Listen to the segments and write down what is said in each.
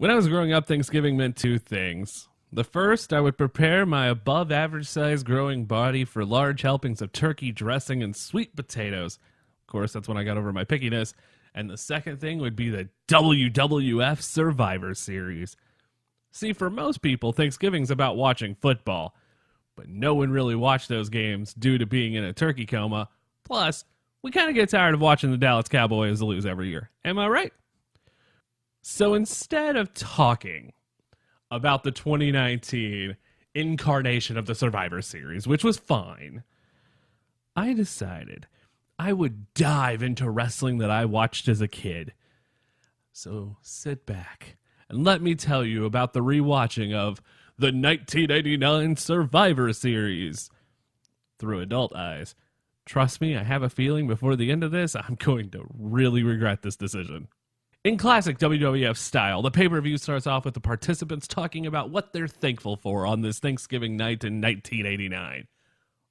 When I was growing up, Thanksgiving meant two things. The first, I would prepare my above average size growing body for large helpings of turkey dressing and sweet potatoes. Of course, that's when I got over my pickiness. And the second thing would be the WWF Survivor Series. See, for most people, Thanksgiving's about watching football. But no one really watched those games due to being in a turkey coma. Plus, we kind of get tired of watching the Dallas Cowboys lose every year. Am I right? So instead of talking about the 2019 incarnation of the Survivor Series, which was fine, I decided I would dive into wrestling that I watched as a kid. So sit back and let me tell you about the rewatching of the 1989 Survivor Series through adult eyes. Trust me, I have a feeling before the end of this, I'm going to really regret this decision. In classic WWF style, the pay-per-view starts off with the participants talking about what they're thankful for on this Thanksgiving night in 1989.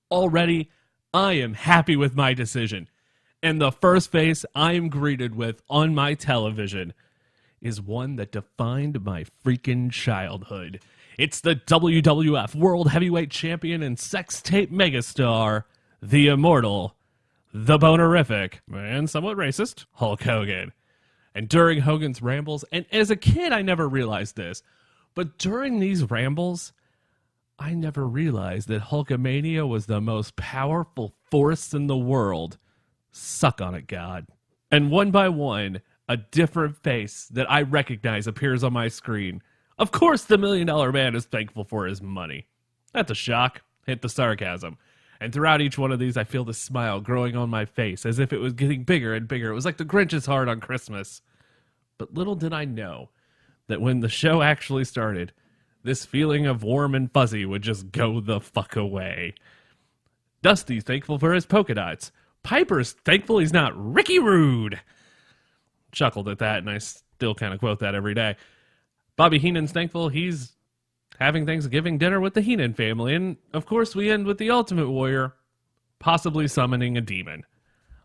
Already, I am happy with my decision. And the first face I am greeted with on my television is one that defined my freaking childhood. It's the WWF World Heavyweight Champion and sex tape megastar, the immortal, the bonerific, and somewhat racist, Hulk Hogan. And during Hogan's rambles, and as a kid I never realized this, but during these rambles, I never realized that Hulkamania was the most powerful force in the world. Suck on it, God. And one by one, a different face that I recognize appears on my screen. Of course, the $1 Million Man is thankful for his money. That's a shock. Hit the sarcasm. And throughout each one of these, I feel the smile growing on my face as if it was getting bigger and bigger. It was like the Grinch's heart on Christmas. But little did I know that when the show actually started, this feeling of warm and fuzzy would just go the fuck away. Dusty's thankful for his polka dots. Piper's thankful he's not Ricky Rude. Chuckled at that, and I still kind of quote that every day. Bobby Heenan's thankful he's having Thanksgiving dinner with the Heenan family. And, of course, we end with the Ultimate Warrior possibly summoning a demon.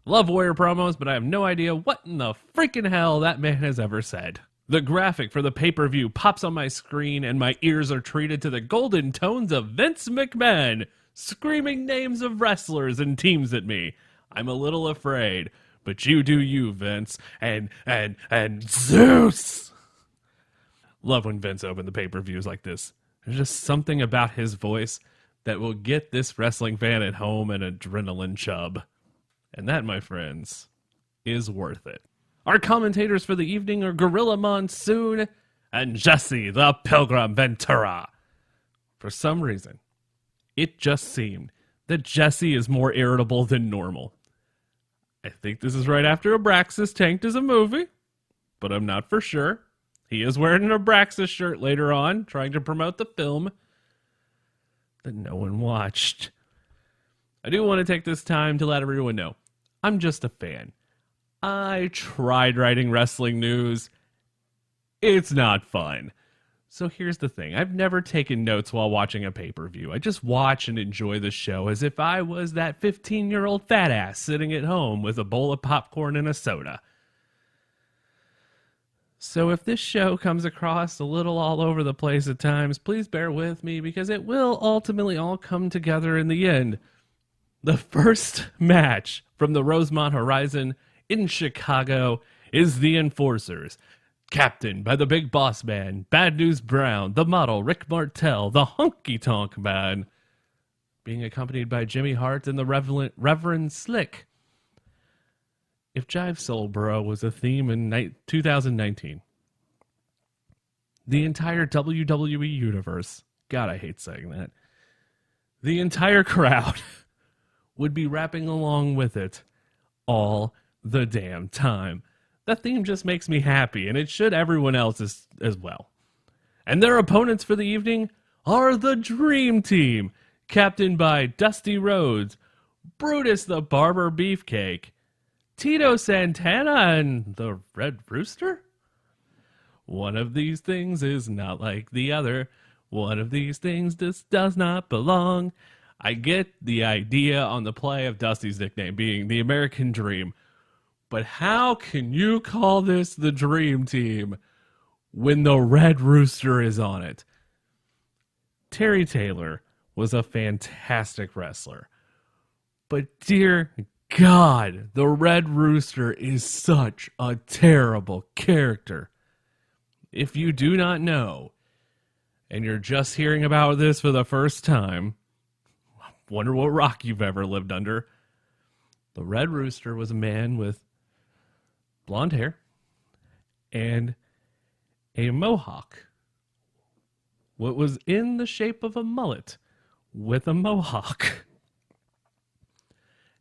Love Warrior promos, but I have no idea what in the freaking hell that man has ever said. The graphic for the pay-per-view pops on my screen, and my ears are treated to the golden tones of Vince McMahon screaming names of wrestlers and teams at me. I'm a little afraid, but you do you, Vince, and Zeus! Love when Vince opened the pay-per-views like this. There's just something about his voice that will get this wrestling fan at home an adrenaline chub. And that, my friends, is worth it. Our commentators for the evening are Gorilla Monsoon and Jesse the Pilgrim Ventura. For some reason, it just seemed that Jesse is more irritable than normal. I think this is right after Abraxas tanked as a movie, but I'm not for sure. He is wearing an Abraxas shirt later on, trying to promote the film that no one watched. I do want to take this time to let everyone know, I'm just a fan. I tried writing wrestling news. It's not fun. So here's the thing. I've never taken notes while watching a pay-per-view. I just watch and enjoy the show as if I was that 15-year-old fat ass sitting at home with a bowl of popcorn and a soda. So if this show comes across a little all over the place at times, please bear with me because it will ultimately all come together in the end. The first match from the Rosemont Horizon in Chicago is the Enforcers, captained by the Big Boss Man, Bad News Brown, the model Rick Martel, the Honky Tonk Man, being accompanied by Jimmy Hart and the Reverend Slick. If Jive Soul Bro was a theme in 2019, the entire WWE universe, God, I hate saying that, the entire crowd would be rapping along with it all the damn time. That theme just makes me happy, and it should everyone else as well. And their opponents for the evening are the Dream Team, captained by Dusty Rhodes, Brutus the Barber Beefcake, Tito Santana, and the Red Rooster? One of these things is not like the other. One of these things just does not belong. I get the idea on the play of Dusty's nickname being the American Dream. But how can you call this the Dream Team when the Red Rooster is on it. Terry Taylor was a fantastic wrestler. But dear God, the Red Rooster is such a terrible character. If you do not know, and you're just hearing about this for the first time, wonder what rock you've ever lived under. The Red Rooster was a man with blonde hair and a mohawk. What was in the shape of a mullet with a mohawk.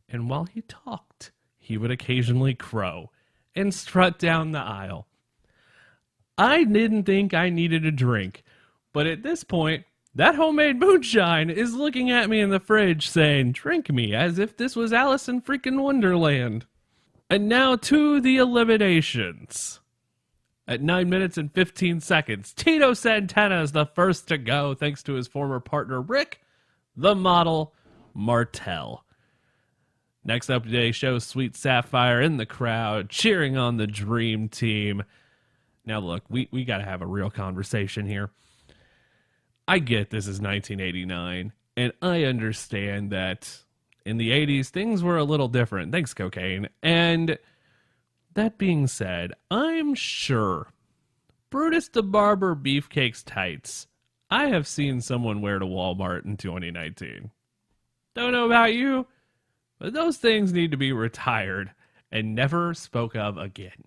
And while he talked, he would occasionally crow and strut down the aisle. I didn't think I needed a drink, but at this point, that homemade moonshine is looking at me in the fridge saying, "Drink me," as if this was Alice in freaking Wonderland. And now to the eliminations. At 9 minutes and 15 seconds, Tito Santana is the first to go thanks to his former partner Rick, the model, Martel. Next up today shows Sweet Sapphire in the crowd cheering on the Dream Team. Now look, we got to have a real conversation here. I get this is 1989, and I understand that in the 80s things were a little different. Thanks, cocaine. And that being said, I'm sure Brutus the Barber Beefcake's tights I have seen someone wear to Walmart in 2019. Don't know about you, but those things need to be retired and never spoke of again.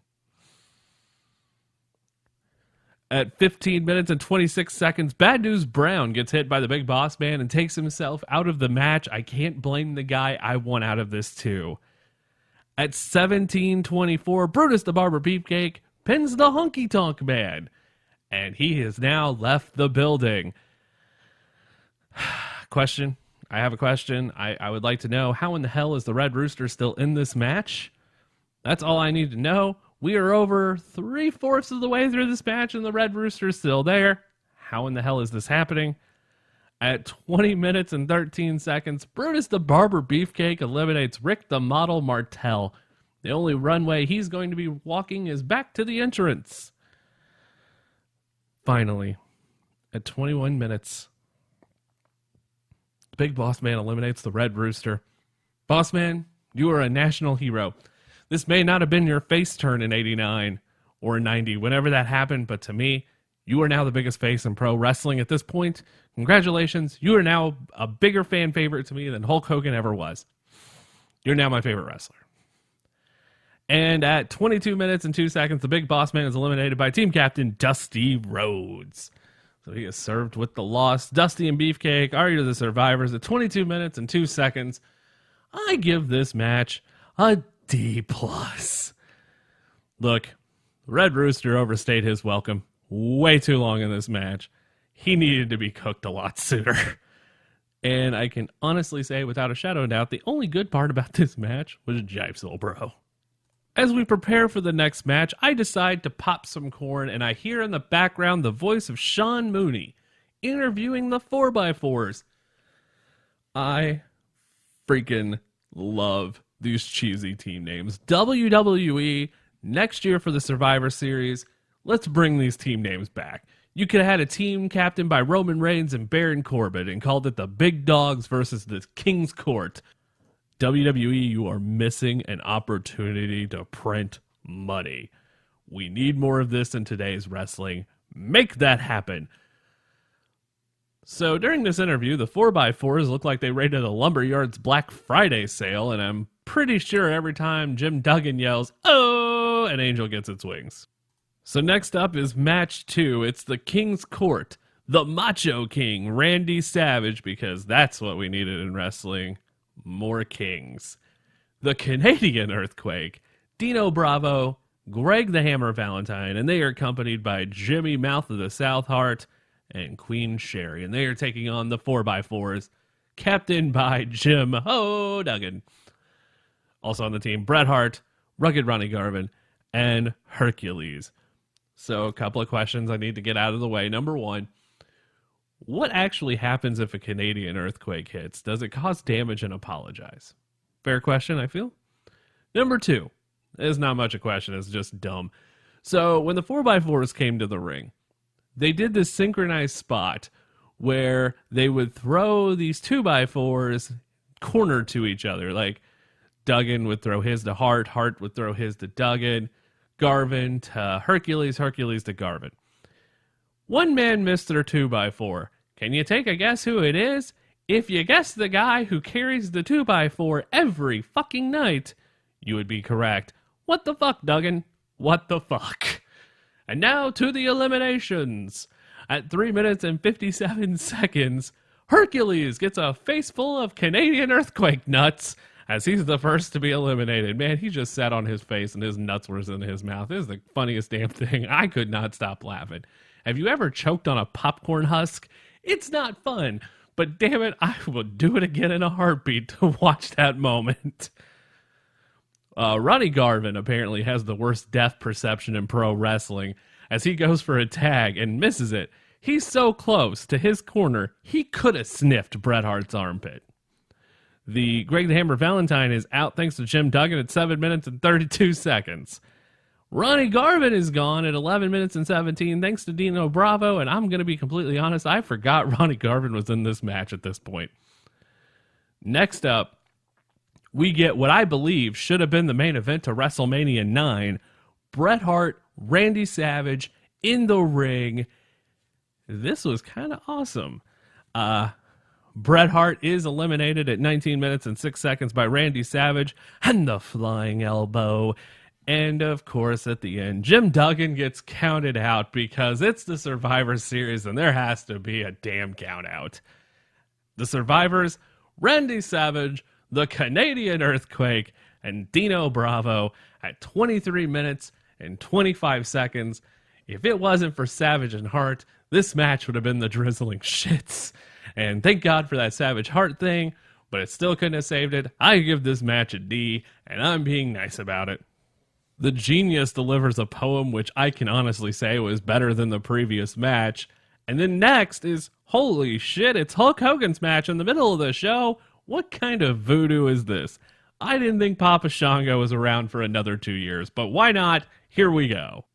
At 15 minutes and 26 seconds, Bad News Brown gets hit by the Big Boss Man and takes himself out of the match. I can't blame the guy. I want out of this too. At 17:24, Brutus the Barber Beefcake pins the Honky Tonk Man, and he has now left the building. Question. I have a question. I would like to know, how in the hell is the Red Rooster still in this match? That's all I need to know. We are over 3/4 of the way through this match, and the Red Rooster is still there. How in the hell is this happening? At 20 minutes and 13 seconds, Brutus the Barber Beefcake eliminates Rick the Model Martel. The only runway he's going to be walking is back to the entrance. Finally, at 21 minutes, the Big Boss Man eliminates the Red Rooster. Boss Man, you are a national hero. This may not have been your face turn in 89 or 90, whenever that happened, but to me, you are now the biggest face in pro wrestling at this point. Congratulations. You are now a bigger fan favorite to me than Hulk Hogan ever was. You're now my favorite wrestler. And at 22 minutes and 2 seconds, the Big Boss Man is eliminated by team captain Dusty Rhodes. So he is served with the loss. Dusty and Beefcake are the survivors at 22 minutes and 2 seconds. I give this match a D+. Look, Red Rooster overstayed his welcome way too long in this match. He needed to be cooked a lot sooner. And I can honestly say, without a shadow of doubt, the only good part about this match was Jipesol Bro. As we prepare for the next match, I decide to pop some corn, and I hear in the background the voice of Sean Mooney interviewing the 4x4s. I freaking love these cheesy team names. WWE, next year for the Survivor Series, let's bring these team names back. You could have had a team captained by Roman Reigns and Baron Corbin and called it the Big Dogs versus the King's Court. WWE, you are missing an opportunity to print money. We need more of this in today's wrestling. Make that happen. So during this interview, the 4x4s look like they raided a lumberyard's Black Friday sale, and I'm pretty sure every time Jim Duggan yells, "Oh!" an angel gets its wings. So next up is match 2. It's the King's Court. The Macho King, Randy Savage, because that's what we needed in wrestling. More kings. The Canadian Earthquake, Dino Bravo, Greg the Hammer Valentine, and they are accompanied by Jimmy Mouth of the South Heart and Queen Sherry, and they are taking on the 4x4s, captained by Jim Duggan. Also on the team, Bret Hart, Rugged Ronnie Garvin, and Hercules. So a couple of questions I need to get out of the way. Number one, what actually happens if a Canadian earthquake hits? Does it cause damage and apologize? Fair question, I feel. Number two, it's not much a question, it's just dumb. So when the 4x4s came to the ring, they did this synchronized spot where they would throw these 2x4s corner to each other. Like Duggan would throw his to Hart, Hart would throw his to Duggan, Garvin to Hercules, Hercules to Garvin. One man missed their 2x4. Can you take a guess who it is? If you guess the guy who carries the 2x4 every fucking night, you would be correct. What the fuck, Duggan? What the fuck? And now to the eliminations. At 3 minutes and 57 seconds, Hercules gets a face full of Canadian earthquake nuts as he's the first to be eliminated. Man, he just sat on his face and his nuts were in his mouth. This is the funniest damn thing. I could not stop laughing. Have you ever choked on a popcorn husk? It's not fun, but damn it, I would do it again in a heartbeat to watch that moment. Ronnie Garvin apparently has the worst death perception in pro wrestling as he goes for a tag and misses it. He's so close to his corner, he could have sniffed Bret Hart's armpit. The Greg the Hammer Valentine is out thanks to Jim Duggan at 7 minutes and 32 seconds. Ronnie Garvin is gone at 11 minutes and 17 thanks to Dino Bravo, and I'm going to be completely honest, I forgot Ronnie Garvin was in this match at this point. Next up, we get what I believe should have been the main event to WrestleMania 9. Bret Hart, Randy Savage in the ring. This was kind of awesome. Bret Hart is eliminated at 19 minutes and 6 seconds by Randy Savage and the flying elbow. And of course, at the end, Jim Duggan gets counted out because it's the Survivor Series and there has to be a damn count out. The survivors, Randy Savage, the Canadian Earthquake, and Dino Bravo at 23 minutes and 25 seconds. If it wasn't for Savage and Hart, this match would have been the drizzling shits. And thank God for that Savage Hart thing, but it still couldn't have saved it. I give this match a D, and I'm being nice about it. The Genius delivers a poem which I can honestly say was better than the previous match. And then next is, holy shit, it's Hulk Hogan's match in the middle of the show. What kind of voodoo is this? I didn't think Papa Shango was around for another 2 years, but why not? Here we go.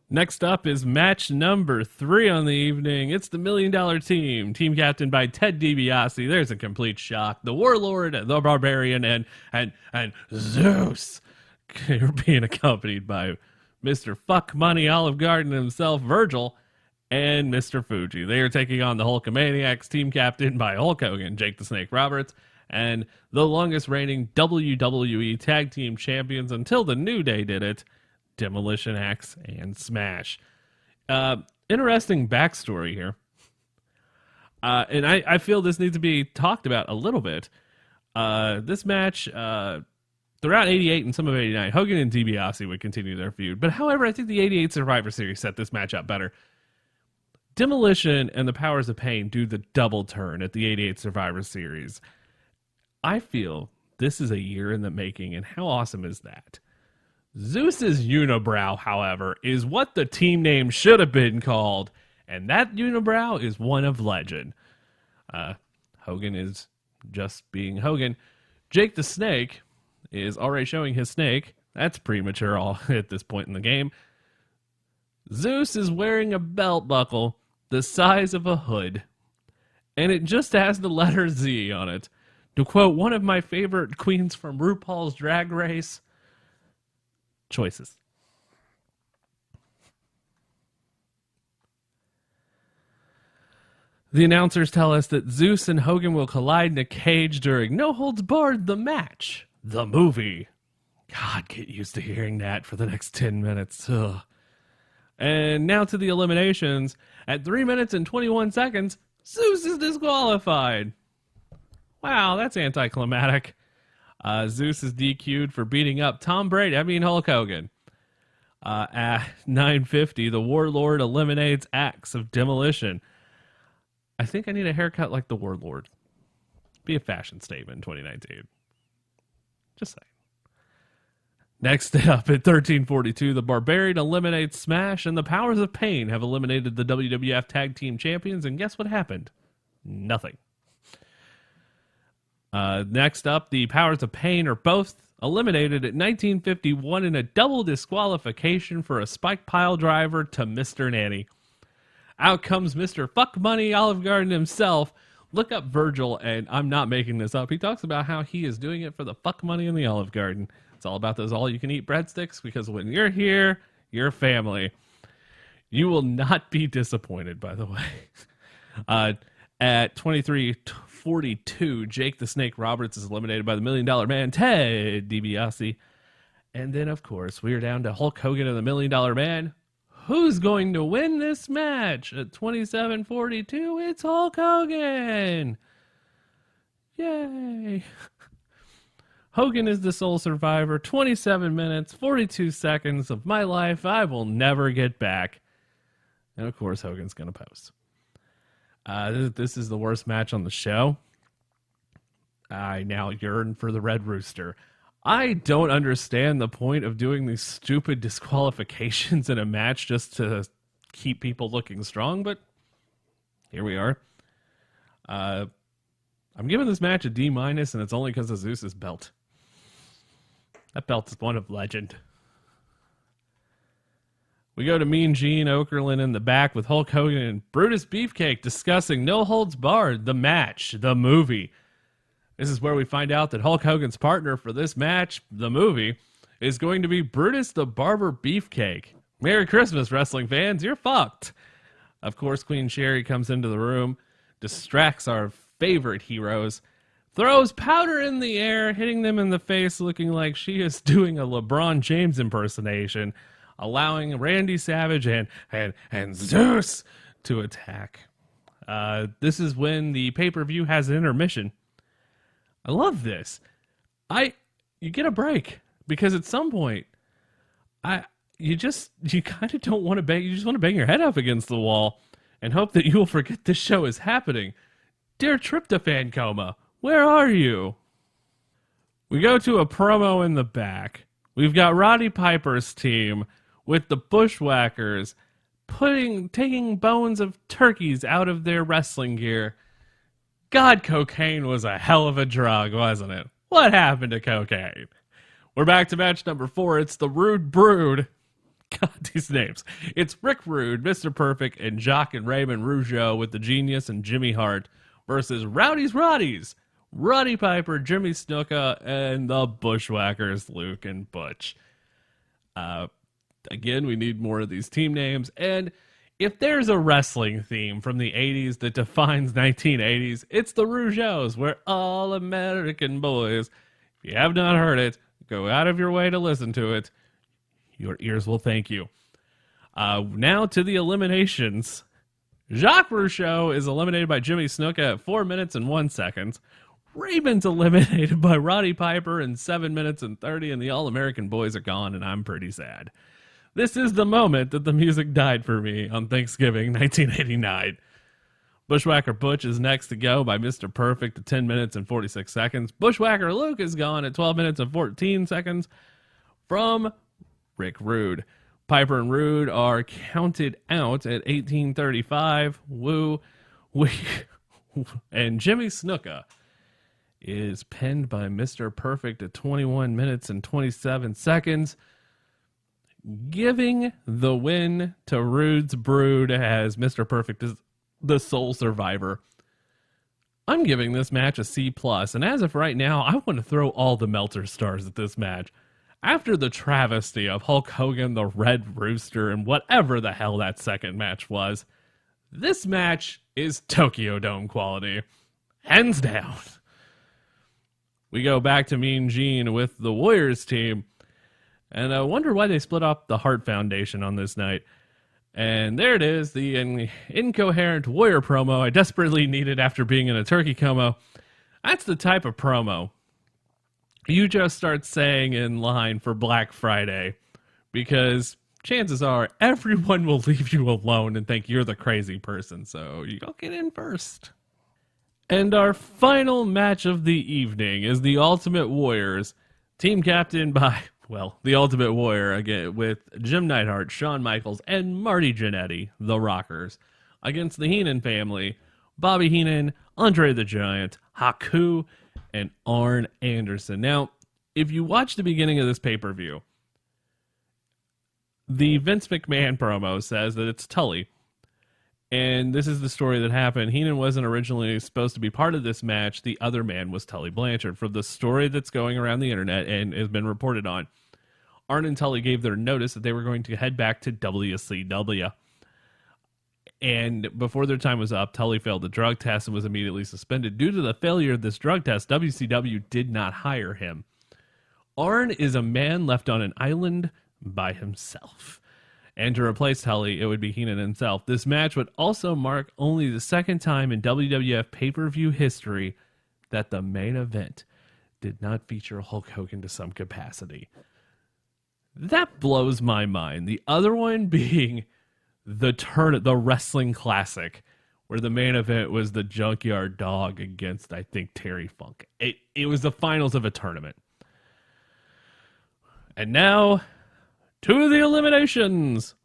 Next up is match number 3 on the evening. It's the $1 Million Team, team captained by Ted DiBiase. There's a complete shock. The Warlord, the Barbarian, and Zeus. You're being accompanied by Mr. Fuck Money Olive Garden himself, Virgil, and Mr. Fuji. They are taking on the Hulkamaniacs, team captained by Hulk Hogan, Jake the Snake Roberts, and the longest reigning WWE Tag Team Champions until the New Day did it, Demolition Axe and Smash. Interesting backstory here. And I feel this needs to be talked about a little bit. This match, throughout 88 and some of 89, Hogan and DiBiase would continue their feud. But however, I think the 88 Survivor Series set this match up better. Demolition and the Powers of Pain do the double turn at the 88 Survivor Series. I feel this is a year in the making, and how awesome is that? Zeus's unibrow, however, is what the team name should have been called, and that unibrow is one of legend. Hogan is just being Hogan. Jake the Snake is already showing his snake. That's premature all at this point in the game. Zeus is wearing a belt buckle the size of a hood, and it just has the letter Z on it. To quote one of my favorite queens from RuPaul's Drag Race, choices. The announcers tell us that Zeus and Hogan will collide in a cage during No Holds Barred, the match, the movie. God, get used to hearing that for the next 10 minutes. Ugh. And now to the eliminations. At 3 minutes and 21 seconds, Zeus is disqualified. Wow, that's anticlimactic. Zeus is DQ'd for beating up Hulk Hogan. At 9:50, the Warlord eliminates Axe of Demolition. I think I need a haircut like the Warlord. Be a fashion statement in 2019. Just saying. Next up at 13:42, the Barbarian eliminates Smash, and the Powers of Pain have eliminated the WWF Tag Team Champions, and guess what happened? Nothing. Next up, the Powers of Pain are both eliminated at 1951 in a double disqualification for a spike pile driver to Mr. Nanny. Out comes Mr. Fuck Money Olive Garden himself. Look up Virgil, and I'm not making this up. He talks about how he is doing it for the fuck money in the Olive Garden. It's all about those all-you-can-eat breadsticks, because when you're here, you're family. You will not be disappointed, by the way. At 23:42, Jake the Snake Roberts is eliminated by the $1 Million Man, Ted DiBiase. And then, of course, we are down to Hulk Hogan and the $1 Million Man. Who's going to win this match? At 27:42, it's Hulk Hogan. Yay. Hogan is the sole survivor. 27 minutes, 42 seconds of my life I will never get back. And of course, Hogan's going to post. This is the worst match on the show. I now yearn for the Red Rooster. I don't understand the point of doing these stupid disqualifications in a match just to keep people looking strong, but here we are. I'm giving this match a D-, and it's only because of Zeus's belt. That belt is one of legend. We go to Mean Gene Okerlund in the back with Hulk Hogan and Brutus Beefcake discussing No Holds Barred, the match, the movie. This is where we find out that Hulk Hogan's partner for this match, the movie, is going to be Brutus the Barber Beefcake. Merry Christmas, wrestling fans. You're fucked. Of course, Queen Sherry comes into the room, distracts our favorite heroes, throws powder in the air, hitting them in the face, looking like she is doing a LeBron James impersonation, allowing Randy Savage and Zeus to attack. This is when the pay-per-view has an intermission. I love this. You get a break, because at some point, you kind of don't want to bang. You just want to bang your head up against the wall and hope that you will forget this show is happening. Dear Tryptophan Coma, where are you? We go to a promo in the back. We've got Roddy Piper's team with the Bushwhackers taking bones of turkeys out of their wrestling gear. God, cocaine was a hell of a drug, wasn't it? What happened to cocaine? We're back to match number 4. It's the Rude Brood. God, these names. It's Rick Rude, Mr. Perfect, and Jacques and Raymond Rougeau with the Genius and Jimmy Hart versus Rowdy's Roddies, Roddy Piper, Jimmy Snuka, and the Bushwhackers, Luke and Butch. Again, we need more of these team names, and if there's a wrestling theme from the 80s that defines 1980s, it's the Rougeaus. We're all American boys. If you have not heard it, go out of your way to listen to it. Your ears will thank you. Now to the eliminations. Jacques Rougeau is eliminated by Jimmy Snuka at 4 minutes and 1 second. Raymond's eliminated by Roddy Piper in 7 minutes and 30, and the All-American boys are gone, and I'm pretty sad. This is the moment that the music died for me on Thanksgiving 1989. Bushwhacker Butch is next to go by Mr. Perfect at 10 minutes and 46 seconds. Bushwhacker Luke is gone at 12 minutes and 14 seconds from Rick Rude. Piper and Rude are counted out at 18:35. Woo. And Jimmy Snuka is pinned by Mr. Perfect at 21 minutes and 27 seconds. Giving the win to Rude's Brood as Mr. Perfect is the sole survivor. I'm giving this match a C+, and as of right now, I want to throw all the Meltzer stars at this match. After the travesty of Hulk Hogan, the Red Rooster, and whatever the hell that second match was, this match is Tokyo Dome quality. Hands down. We go back to Mean Gene with the Warriors team. And I wonder why they split up the Hart Foundation on this night. And there it is, the incoherent Warrior promo I desperately needed after being in a turkey coma. That's the type of promo you just start saying in line for Black Friday, because chances are everyone will leave you alone and think you're the crazy person. So you go get in first. And our final match of the evening is the Ultimate Warriors, team captained by, well, the Ultimate Warrior, again, with Jim Neidhart, Shawn Michaels, and Marty Jannetty, the Rockers, against the Heenan family, Bobby Heenan, Andre the Giant, Haku, and Arn Anderson. Now, If you watch the beginning of this pay-per-view, the Vince McMahon promo says that it's Tully. And this is the story that happened. Heenan wasn't originally supposed to be part of this match. The other man was Tully Blanchard. For the story that's going around the internet and has been reported on, Arn and Tully gave their notice that they were going to head back to WCW. And before their time was up, Tully failed the drug test and was immediately suspended. Due to the failure of this drug test, WCW did not hire him. Arn is a man left on an island by himself. And to replace Tully, it would be Heenan himself. This match would also mark only the second time in WWF pay-per-view history that the main event did not feature Hulk Hogan to some capacity. That blows my mind. The other one being the Wrestling Classic, where the main event was the Junkyard Dog against, I think, Terry Funk. It was the finals of a tournament. And now, to the eliminations.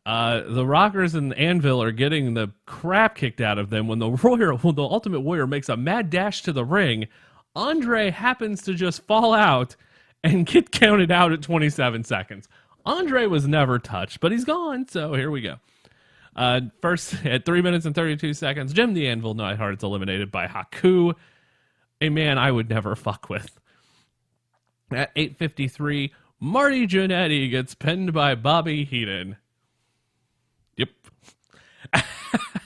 The Rockers and Anvil are getting the crap kicked out of them when the Ultimate Warrior makes a mad dash to the ring. Andre happens to just fall out and get counted out at 27 seconds. Andre was never touched, but he's gone, so here we go. First, at 3 minutes and 32 seconds, Jim the Anvil Neidhart is eliminated by Haku, a man I would never fuck with. At 8:53, Marty Jannetty gets pinned by Bobby Heenan. Yep.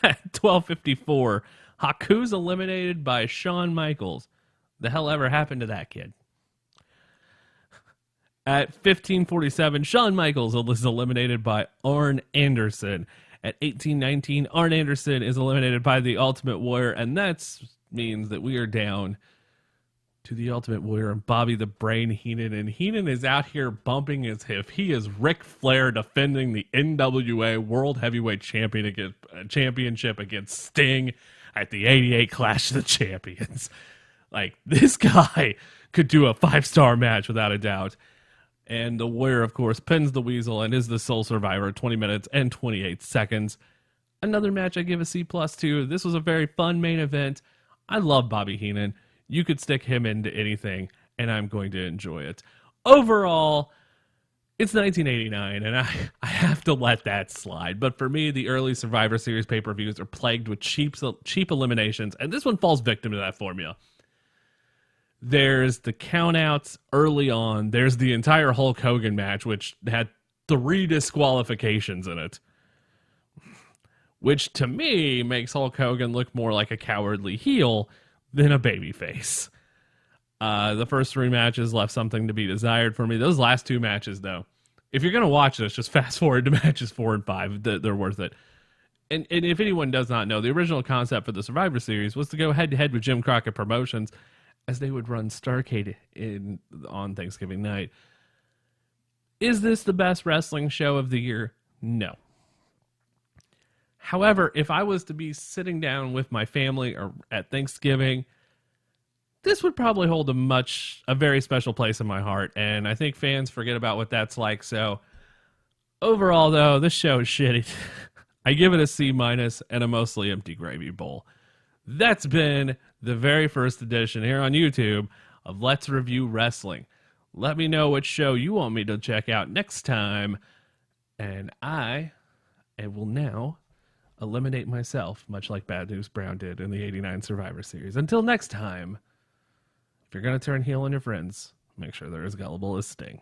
At 12:54, Haku's eliminated by Shawn Michaels. The hell ever happened to that kid? At 15:47, Shawn Michaels is eliminated by Arn Anderson. At 18:19, Arn Anderson is eliminated by the Ultimate Warrior, and that means that we are down to the Ultimate Warrior and Bobby the Brain Heenan. And Heenan is out here bumping his hip. He is Ric Flair defending the NWA World Heavyweight Championship against Sting at the '88 Clash of the Champions. Like, this guy could do a 5-star match without a doubt. And the Warrior, of course, pins the Weasel and is the sole survivor at 20 minutes and 28 seconds. Another match I give a C+ to. This was a very fun main event. I love Bobby Heenan. You could stick him into anything, and I'm going to enjoy it. Overall, it's 1989, and I have to let that slide. But for me, the early Survivor Series pay-per-views are plagued with cheap eliminations, and this one falls victim to that formula. There's the countouts early on. There's the entire Hulk Hogan match, which had 3 disqualifications in it. Which, to me, makes Hulk Hogan look more like a cowardly heel than a babyface. The first 3 matches left something to be desired for me. Those last 2 matches, though, if you're going to watch this, just fast forward to matches 4 and 5. They're worth it. And if anyone does not know, the original concept for the Survivor Series was to go head-to-head with Jim Crockett Promotions as they would run Starrcade on Thanksgiving night. Is this the best wrestling show of the year? No. However, if I was to be sitting down with my family or at Thanksgiving, this would probably hold a very special place in my heart, and I think fans forget about what that's like. So overall, though, this show is shitty. I give it a C- and a mostly empty gravy bowl. That's been the very first edition here on YouTube of Let's Review Wrestling. Let me know which show you want me to check out next time, and I will now eliminate myself, much like Bad News Brown did in the '89 Survivor Series. Until next time, if you're going to turn heel on your friends, make sure they're as gullible as Sting.